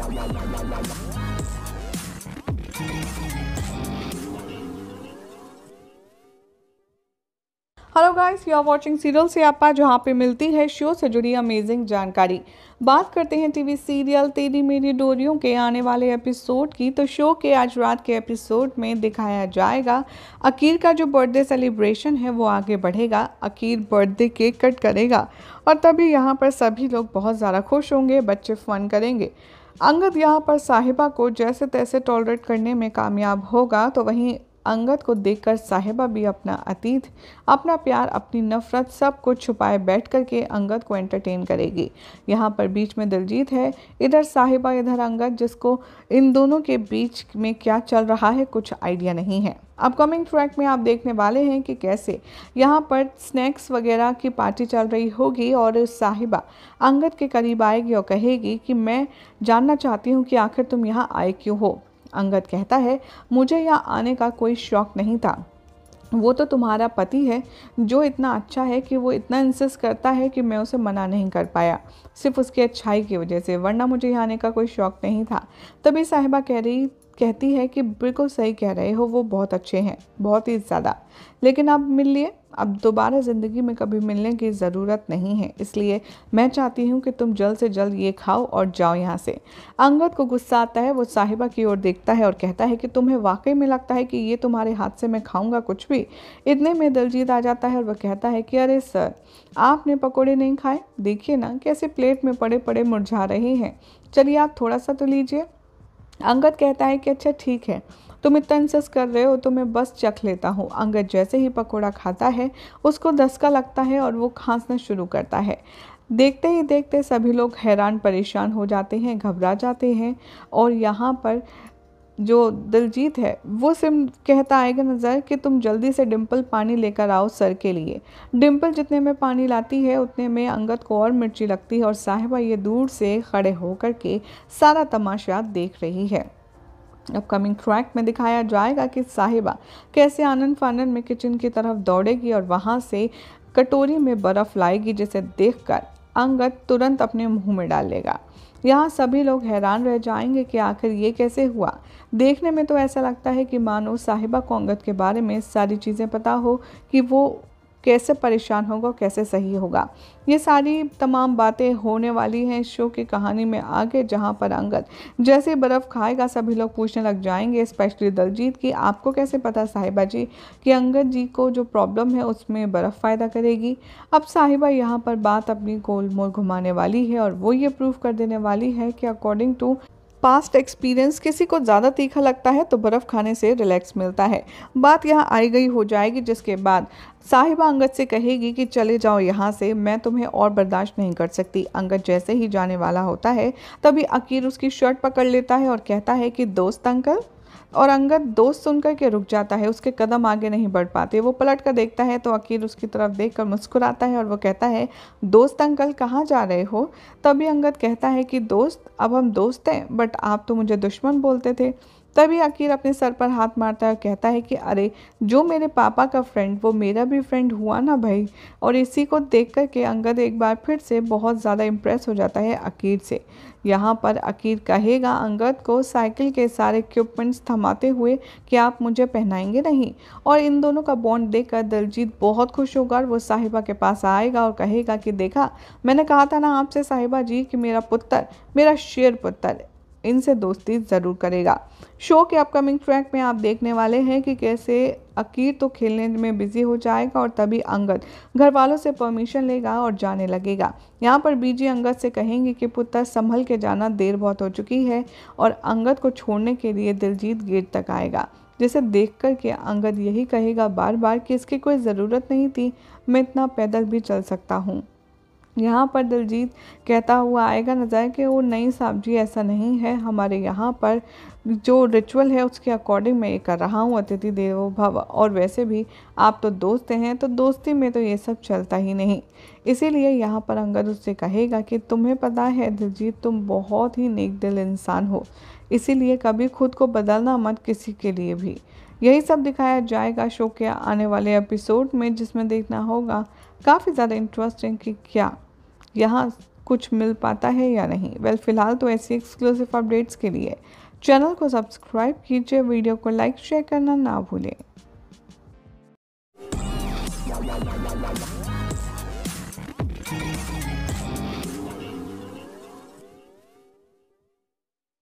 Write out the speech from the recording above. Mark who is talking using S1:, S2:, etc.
S1: Hello guys, you are watching serial से आपा, जहां पे मिलती है शो से जुड़ी अमेजिंग जानकारी। बात करते हैं टीवी सीरियल तेरी मेरी डोरियों के आने वाले एपिसोड की। तो शो के आज रात के एपिसोड में दिखाया जाएगा अकीर का जो बर्थडे सेलिब्रेशन है वो आगे बढ़ेगा। अकीर बर्थडे केक कट करेगा और तभी यहाँ पर सभी लोग बहुत ज़्यादा खुश होंगे, बच्चे फन करेंगे। अंगद यहाँ पर साहिबा को जैसे तैसे टॉलरेट करने में कामयाब होगा, तो वहीं अंगद को देखकर साहिबा भी अपना अतीत, अपना प्यार, अपनी नफरत सब कुछ छुपाए बैठ कर के अंगद को एंटरटेन करेगी। यहाँ पर बीच में दिलजीत है, इधर साहिबा, इधर अंगद, जिसको इन दोनों के बीच में क्या चल रहा है कुछ आइडिया नहीं है। अपकमिंग ट्रैक में आप देखने वाले हैं कि कैसे यहाँ पर स्नैक्स वगैरह की पार्टी चल रही होगी और साहिबा अंगद के करीब आएगी और कहेगी कि मैं जानना चाहती हूँ कि आखिर तुम यहाँ आए क्यों हो। अंगद कहता है, मुझे यहाँ आने का कोई शौक नहीं था, वो तो तुम्हारा पति है जो इतना अच्छा है कि वो इतना इंसिस्ट करता है कि मैं उसे मना नहीं कर पाया, सिर्फ उसकी अच्छाई की वजह से, वरना मुझे यहाँ आने का कोई शौक नहीं था। तभी साहिबा कहती है कि बिल्कुल सही कह रहे हो, वो बहुत अच्छे हैं, बहुत ही ज़्यादा, लेकिन अब मिल लिए, अब दोबारा ज़िंदगी में कभी मिलने की ज़रूरत नहीं है, इसलिए मैं चाहती हूँ कि तुम जल्द से जल्द ये खाओ और जाओ यहाँ से। अंगद को गुस्सा आता है, वो साहिबा की ओर देखता है और कहता है कि तुम्हें वाकई में लगता है कि ये तुम्हारे हाथ से मैं खाऊंगा कुछ भी। इतने में दिलजीत आ जाता है और वह कहता है कि अरे सर, आपने पकौड़े नहीं खाए, देखिए ना कैसे प्लेट में पड़े पड़े मुरझा रहे हैं, चलिए आप थोड़ा सा तो लीजिए। अंगद कहता है कि अच्छा ठीक है, तुम इतना इंसिस्ट कर रहे हो तो मैं बस चख लेता हूँ। अंगद जैसे ही पकौड़ा खाता है उसको धक्का लगता है और वो खांसना शुरू करता है। देखते ही देखते सभी लोग हैरान परेशान हो जाते हैं, घबरा जाते हैं और यहाँ पर जो दिलजीत है वो सिर्फ कहता आएगा नज़र कि तुम जल्दी से डिम्पल पानी लेकर आओ सर के लिए। डिम्पल जितने में पानी लाती है उतने में अंगद को और मिर्ची लगती है और साहिबा ये दूर से खड़े होकर के सारा तमाशा देख रही है। अपकमिंग ट्रैक में दिखाया जाएगा कि साहिबा कैसे आनन फानन में किचन की तरफ दौड़ेगी और वहां से कटोरी में बर्फ़ लाएगी, जिसे देखकर अंगद तुरंत अपने मुंह में डाल लेगा। यहाँ सभी लोग हैरान रह जाएंगे कि आखिर ये कैसे हुआ। देखने में तो ऐसा लगता है कि मानो साहिबा को अंगद के बारे में सारी चीज़ें पता हो कि वो कैसे परेशान होगा, कैसे सही होगा। ये सारी तमाम बातें होने वाली हैं शो की कहानी में आगे, जहां पर अंगद जैसे बर्फ़ खाएगा सभी लोग पूछने लग जाएंगे, स्पेशली दलजीत की आपको कैसे पता साहिबा जी कि अंगद जी को जो प्रॉब्लम है उसमें बर्फ़ फ़ायदा करेगी। अब साहिबा यहाँ पर बात अपनी गोल मोल घुमाने वाली है और वो ये प्रूव कर देने वाली है कि अकॉर्डिंग टू पास्ट एक्सपीरियंस किसी को ज़्यादा तीखा लगता है तो बर्फ़ खाने से रिलैक्स मिलता है। बात यहाँ आई गई हो जाएगी, जिसके बाद साहिबा अंगद से कहेगी कि चले जाओ यहाँ से, मैं तुम्हें और बर्दाश्त नहीं कर सकती। अंगद जैसे ही जाने वाला होता है तभी अकीर उसकी शर्ट पकड़ लेता है और कहता है कि दोस्त अंकल, और अंगद दोस्त सुनकर के रुक जाता है, उसके कदम आगे नहीं बढ़ पाते। वो पलट कर देखता है तो अकीर उसकी तरफ देखकर मुस्कुराता है और वो कहता है दोस्त अंकल कहाँ जा रहे हो। तभी अंगद कहता है कि दोस्त, अब हम दोस्त हैं, बट आप तो मुझे दुश्मन बोलते थे। तभी अकीर अपने सर पर हाथ मारता है और कहता है कि अरे जो मेरे पापा का फ्रेंड वो मेरा भी फ्रेंड हुआ ना भाई। और इसी को देख कर के अंगद एक बार फिर से बहुत ज़्यादा इम्प्रेस हो जाता है अकीर से। यहाँ पर अकीर कहेगा अंगद को साइकिल के सारे इक्विपमेंट्स थमाते हुए कि आप मुझे पहनाएंगे नहीं। और इन दोनों का बॉन्ड देखकर दिलजीत बहुत खुश होगा और वो साहिबा के पास आएगा और कहेगा कि देखा, मैंने कहा था ना आपसे साहिबा जी कि मेरा पुत्र, मेरा शेर पुत्र इनसे दोस्ती ज़रूर करेगा। शो के अपकमिंग ट्रैक में आप देखने वाले हैं कि कैसे अकीर तो खेलने में बिजी हो जाएगा और तभी अंगद घर वालों से परमिशन लेगा और जाने लगेगा। यहाँ पर बीजी अंगद से कहेंगे कि पुत्र संभल के जाना, देर बहुत हो चुकी है, और अंगद को छोड़ने के लिए दिलजीत गेट तक आएगा, जिसे देख कर के अंगद यही कहेगा बार बार कि इसकी कोई ज़रूरत नहीं थी, मैं इतना पैदल भी चल सकता हूँ। यहाँ पर दिलजीत कहता हुआ आएगा नज़र कि वो नहीं साहब जी, ऐसा नहीं है, हमारे यहाँ पर जो रिचुअल है उसके अकॉर्डिंग मैं ये कर रहा हूँ, अतिथि देवो भव, और वैसे भी आप तो दोस्त हैं तो दोस्ती में तो ये सब चलता ही नहीं। इसीलिए यहाँ पर अंगद उससे कहेगा कि तुम्हें पता है दिलजीत, तुम बहुत ही नेक दिल इंसान हो, इसीलिए कभी खुद को बदलना मत किसी के लिए भी। यही सब दिखाया जाएगा शो के आने वाले एपिसोड में, जिसमें देखना होगा काफ़ी ज़्यादा इंटरेस्टिंग कि क्या यहाँ कुछ मिल पाता है या नहीं। वेल फिलहाल तो ऐसी एक्सक्लूसिव अपडेट्स के लिए चैनल को सब्सक्राइब कीजिए, वीडियो को लाइक शेयर करना ना भूलें।